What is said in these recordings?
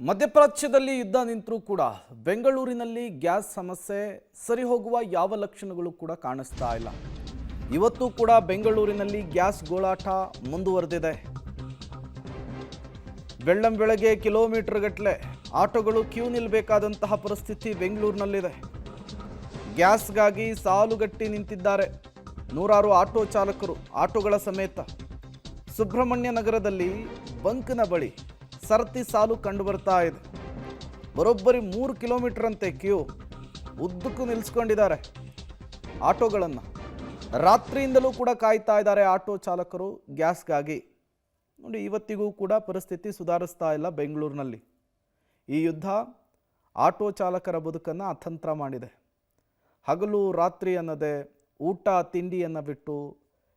ಮಧ್ಯಪ್ರಾಚ್ಯದಲ್ಲಿ ಯುದ್ಧ ನಿಂತರೂ ಕೂಡ ಬೆಂಗಳೂರಿನಲ್ಲಿ ಗ್ಯಾಸ್ ಸಮಸ್ಯೆ ಸರಿ ಹೋಗುವ ಯಾವ ಲಕ್ಷಣಗಳು ಕೂಡ ಕಾಣಿಸ್ತಾ ಇಲ್ಲ. ಇವತ್ತು ಕೂಡ ಬೆಂಗಳೂರಿನಲ್ಲಿ ಗ್ಯಾಸ್ ಗೋಳಾಟ ಮುಂದುವರೆದಿದೆ. ಬೆಳ್ಳಂಬೆಳಗ್ಗೆ ಕಿಲೋಮೀಟರ್ ಗಟ್ಟಲೆ ಆಟೋಗಳು ಕ್ಯೂ ನಿಲ್ಲಬೇಕಾದಂತಹ ಪರಿಸ್ಥಿತಿ ಬೆಂಗಳೂರಿನಲ್ಲಿದೆ. ಗ್ಯಾಸ್ಗಾಗಿ ಸಾಲುಗಟ್ಟಿ ನಿಂತಿದ್ದಾರೆ ನೂರಾರು ಆಟೋ ಚಾಲಕರು, ಆಟೋಗಳ ಸಮೇತ. ಸುಬ್ರಹ್ಮಣ್ಯ ನಗರದಲ್ಲಿ ಬಂಕ್ನ ಬಳಿ ಸರತಿ ಸಾಲು ಕಂಡು ಬರ್ತಾ ಇದೆ. ಬರೋಬ್ಬರಿ 3 ಕಿಲೋಮೀಟರ್ ಅಂತೆ ಕ್ಯೂ ಉದ್ದಕ್ಕೂ ನಿಲ್ಲಿಸ್ಕೊಂಡಿದ್ದಾರೆ ಆಟೋಗಳನ್ನು. ರಾತ್ರಿಯಿಂದಲೂ ಕೂಡ ಕಾಯ್ತಾ ಇದ್ದಾರೆ ಆಟೋ ಚಾಲಕರು ಗ್ಯಾಸ್ಗಾಗಿ. ನೋಡಿ, ಇವತ್ತಿಗೂ ಕೂಡ ಪರಿಸ್ಥಿತಿ ಸುಧಾರಿಸ್ತಾ ಇಲ್ಲ ಬೆಂಗಳೂರಿನಲ್ಲಿ. ಈ ಯುದ್ಧ ಆಟೋ ಚಾಲಕರ ಬದುಕನ್ನು ಅತಂತ್ರ ಮಾಡಿದೆ. ಹಗಲು ರಾತ್ರಿ ಅನ್ನದೇ ಊಟ ತಿಂಡಿಯನ್ನು ಬಿಟ್ಟು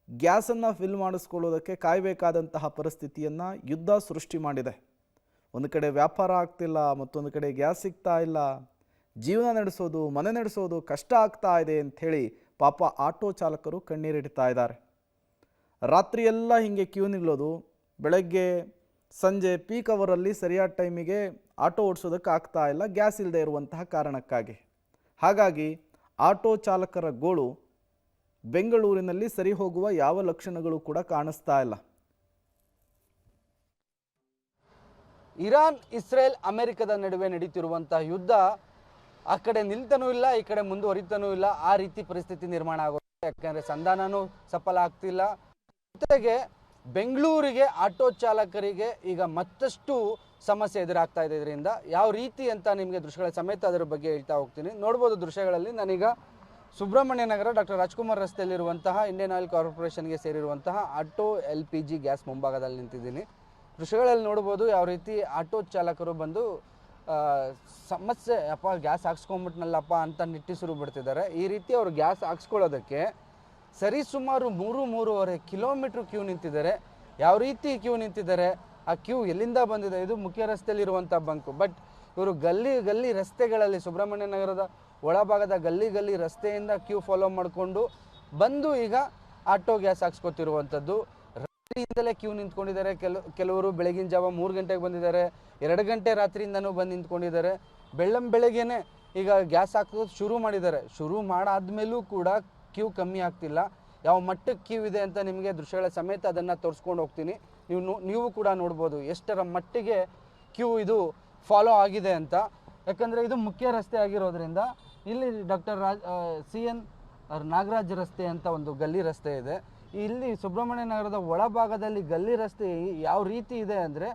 ಗ್ಯಾಸನ್ನು ಫಿಲ್ ಮಾಡಿಸ್ಕೊಳ್ಳೋದಕ್ಕೆ ಕಾಯಬೇಕಾದಂತಹ ಪರಿಸ್ಥಿತಿಯನ್ನು ಯುದ್ಧ ಸೃಷ್ಟಿ ಮಾಡಿದೆ. ಒಂದು ಕಡೆ ವ್ಯಾಪಾರ ಆಗ್ತಿಲ್ಲ, ಮತ್ತೊಂದು ಕಡೆ ಗ್ಯಾಸ್ ಸಿಗ್ತಾ ಇಲ್ಲ. ಜೀವನ ನಡೆಸೋದು, ಮನೆ ನಡೆಸೋದು ಕಷ್ಟ ಆಗ್ತಾ ಇದೆ ಅಂಥೇಳಿ ಪಾಪ ಆಟೋ ಚಾಲಕರು ಕಣ್ಣೀರಿಡ್ತಾ ಇದ್ದಾರೆ. ರಾತ್ರಿಯೆಲ್ಲ ಹೀಗೆ ಕ್ಯೂ ನಿಲ್ಲೋದು, ಬೆಳಗ್ಗೆ ಸಂಜೆ ಪೀಕ್ ಅವರಲ್ಲಿ ಸರಿಯಾದ ಟೈಮಿಗೆ ಆಟೋ ಓಡಿಸೋದಕ್ಕೆ ಆಗ್ತಾ ಇಲ್ಲ, ಗ್ಯಾಸ್ ಇಲ್ಲದೆ ಇರುವಂತಹ ಕಾರಣಕ್ಕಾಗಿ. ಹಾಗಾಗಿ ಆಟೋ ಚಾಲಕರ ಗೋಳು ಬೆಂಗಳೂರಿನಲ್ಲಿ ಸರಿ ಹೋಗುವ ಯಾವ ಲಕ್ಷಣಗಳು ಕೂಡ ಕಾಣಿಸ್ತಾ ಇಲ್ಲ. ಇರಾನ್, ಇಸ್ರೇಲ್, ಅಮೆರಿಕದ ನಡುವೆ ನಡೀತಿರುವಂತಹ ಯುದ್ಧ ಆ ಕಡೆ ನಿಲ್ತಾನೂ ಇಲ್ಲ, ಈ ಕಡೆ ಮುಂದುವರಿತಾನೂ ಇಲ್ಲ. ಆ ರೀತಿ ಪರಿಸ್ಥಿತಿ ನಿರ್ಮಾಣ ಆಗುತ್ತೆ. ಯಾಕಂದರೆ ಸಂಧಾನನೂ ಸಫಲ ಆಗ್ತಿಲ್ಲ. ಜೊತೆಗೆ ಬೆಂಗಳೂರಿಗೆ ಆಟೋ ಚಾಲಕರಿಗೆ ಈಗ ಮತ್ತಷ್ಟು ಸಮಸ್ಯೆ ಎದುರಾಗ್ತಾ ಇದೆ. ಇದರಿಂದ ಯಾವ ರೀತಿ ಅಂತ ನಿಮಗೆ ದೃಶ್ಯಗಳ ಸಮೇತ ಅದರ ಬಗ್ಗೆ ಹೇಳ್ತಾ ಹೋಗ್ತೀನಿ. ನೋಡ್ಬೋದು ದೃಶ್ಯಗಳಲ್ಲಿ. ನಾನೀಗ ಸುಬ್ರಹ್ಮಣ್ಯ ನಗರ ಡಾಕ್ಟರ್ ರಾಜ್ಕುಮಾರ್ ರಸ್ತೆಯಲ್ಲಿರುವಂತಹ ಇಂಡಿಯನ್ ಆಯಿಲ್ ಕಾರ್ಪೊರೇಷನ್ಗೆ ಸೇರಿರುವಂತಹ ಆಟೋ LPG ಗ್ಯಾಸ್ ಮುಂಭಾಗದಲ್ಲಿ ನಿಂತಿದ್ದೀನಿ. ದೃಶ್ಯಗಳಲ್ಲಿ ನೋಡ್ಬೋದು ಯಾವ ರೀತಿ ಆಟೋ ಚಾಲಕರು ಬಂದು ಸಮಸ್ಯೆ, ಅಪ್ಪ ಗ್ಯಾಸ್ ಹಾಕ್ಸ್ಕೊಂಬಿಟ್ನಲ್ಲಪ್ಪ ಅಂತ ನಿಟ್ಟಿಸಿರು ಬಿಡ್ತಿದ್ದಾರೆ. ಈ ರೀತಿ ಅವರು ಗ್ಯಾಸ್ ಹಾಕ್ಸ್ಕೊಳ್ಳೋದಕ್ಕೆ ಸರಿಸುಮಾರು 3-3.5 ಕಿಲೋಮೀಟ್ರ್ ಕ್ಯೂ ನಿಂತಿದ್ದಾರೆ. ಯಾವ ರೀತಿ ಕ್ಯೂ ನಿಂತಿದ್ದಾರೆ, ಆ ಕ್ಯೂ ಎಲ್ಲಿಂದ ಬಂದಿದೆ? ಇದು ಮುಖ್ಯ ರಸ್ತೆಯಲ್ಲಿರುವಂಥ ಬಂಕು. ಬಟ್ ಇವರು ಗಲ್ಲಿ ರಸ್ತೆಗಳಲ್ಲಿ, ಸುಬ್ರಹ್ಮಣ್ಯ ನಗರದ ಒಳಭಾಗದ ಗಲ್ಲಿ ರಸ್ತೆಯಿಂದ ಕ್ಯೂ ಫಾಲೋ ಮಾಡಿಕೊಂಡು ಬಂದು ಈಗ ಆಟೋ ಗ್ಯಾಸ್ ಹಾಕ್ಸ್ಕೊತಿರುವಂಥದ್ದು. ರಾತ್ರಿಯಿಂದಲೇ ಕ್ಯೂ ನಿಂತ್ಕೊಂಡಿದ್ದಾರೆ. ಕೆಲವರು ಬೆಳಗಿನ ಜಾವ 3 ಗಂಟೆಗೆ ಬಂದಿದ್ದಾರೆ, 2 ಗಂಟೆ ರಾತ್ರಿಯಿಂದನೂ ಬಂದು ನಿಂತ್ಕೊಂಡಿದ್ದಾರೆ. ಬೆಳಗ್ಗೆನೆ ಈಗ ಗ್ಯಾಸ್ ಹಾಕೋದು ಶುರು ಮಾಡಿದ್ದಾರೆ. ಶುರು ಮಾಡಾದ್ಮೇಲೂ ಕೂಡ ಕ್ಯೂ ಕಮ್ಮಿ ಆಗ್ತಿಲ್ಲ. ಯಾವ ಮಟ್ಟಕ್ಕೆ ಕ್ಯೂ ಇದೆ ಅಂತ ನಿಮಗೆ ದೃಶ್ಯಗಳ ಸಮೇತ ಅದನ್ನು ತೋರಿಸ್ಕೊಂಡು ಹೋಗ್ತೀನಿ. ನೀವು ಕೂಡ ನೋಡ್ಬೋದು ಎಷ್ಟರ ಮಟ್ಟಿಗೆ ಕ್ಯೂ ಇದು ಫಾಲೋ ಆಗಿದೆ ಅಂತ. ಯಾಕಂದರೆ ಇದು ಮುಖ್ಯ ರಸ್ತೆ ಆಗಿರೋದ್ರಿಂದ ಇಲ್ಲಿ ಡಾಕ್ಟರ್ CN ನಾಗರಾಜ್ ರಸ್ತೆ ಅಂತ ಒಂದು ಗಲ್ಲಿ ರಸ್ತೆ ಇದೆ. ಇಲ್ಲಿ ಸುಬ್ರಹ್ಮಣ್ಯ ನಗರದ ಒಳಭಾಗದಲ್ಲಿ ಗಲ್ಲಿ ರಸ್ತೆ ಯಾವ ರೀತಿ ಇದೆ ಅಂದರೆ,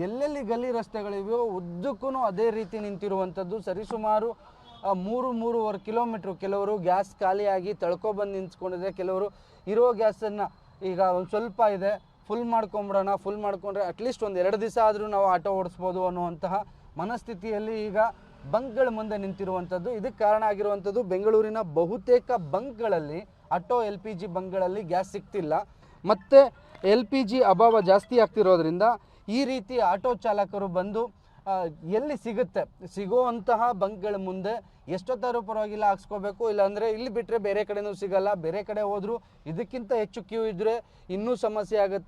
ಎಲ್ಲೆಲ್ಲಿ ಗಲ್ಲಿ ರಸ್ತೆಗಳಿವೆಯೋ ಉದ್ದಕ್ಕೂ ಅದೇ ರೀತಿ ನಿಂತಿರುವಂಥದ್ದು. ಸರಿಸುಮಾರು 3-3.5 ಕಿಲೋಮೀಟ್ರು. ಕೆಲವರು ಗ್ಯಾಸ್ ಖಾಲಿಯಾಗಿ ತಳ್ಕೊಬಂದು ನಿಂತ್ಕೊಂಡಿದೆ. ಕೆಲವರು ಇರೋ ಗ್ಯಾಸನ್ನು ಈಗ ಒಂದು ಸ್ವಲ್ಪ ಇದೆ, ಫುಲ್ ಮಾಡ್ಕೊಂಬಿಡೋಣ, ಫುಲ್ ಮಾಡ್ಕೊಂಡ್ರೆ ಅಟ್ಲೀಸ್ಟ್ ಒಂದು 2 ದಿವಸ ಆದರೂ ನಾವು ಆಟೋ ಓಡಿಸ್ಬೋದು ಅನ್ನುವಂತಹ ಮನಸ್ಥಿತಿಯಲ್ಲಿ ಈಗ ಬಂಕ್ಗಳ ಮುಂದೆ ನಿಂತಿರುವಂಥದ್ದು. ಇದಕ್ಕೆ ಕಾರಣ ಆಗಿರುವಂಥದ್ದು ಬೆಂಗಳೂರಿನ ಬಹುತೇಕ ಬಂಕ್ಗಳಲ್ಲಿ, ಆಟೋ LPG ಬಂಕ್ಗಳಲ್ಲಿ ಗ್ಯಾಸ್ ಸಿಗ್ತಿಲ್ಲ. ಮತ್ತು LPG ಅಭಾವ ಜಾಸ್ತಿ ಆಗ್ತಿರೋದ್ರಿಂದ ಈ ರೀತಿ ಆಟೋ ಚಾಲಕರು ಬಂದು ಎಲ್ಲಿ ಸಿಗುವಂತಹ ಬಂಕ್ಗಳ ಮುಂದೆ ಎಷ್ಟೊತ್ತಾದ್ರೂ ಪರವಾಗಿಲ್ಲ ಹಾಕ್ಸ್ಕೋಬೇಕು. ಇಲ್ಲಾಂದರೆ ಇಲ್ಲಿ ಬಿಟ್ಟರೆ ಬೇರೆ ಕಡೆನೂ ಸಿಗಲ್ಲ. ಬೇರೆ ಕಡೆ ಹೋದರೂ ಇದಕ್ಕಿಂತ ಹೆಚ್ಚು ಕ್ಯೂ ಇದ್ದರೆ ಇನ್ನೂ ಸಮಸ್ಯೆ ಆಗುತ್ತೆ.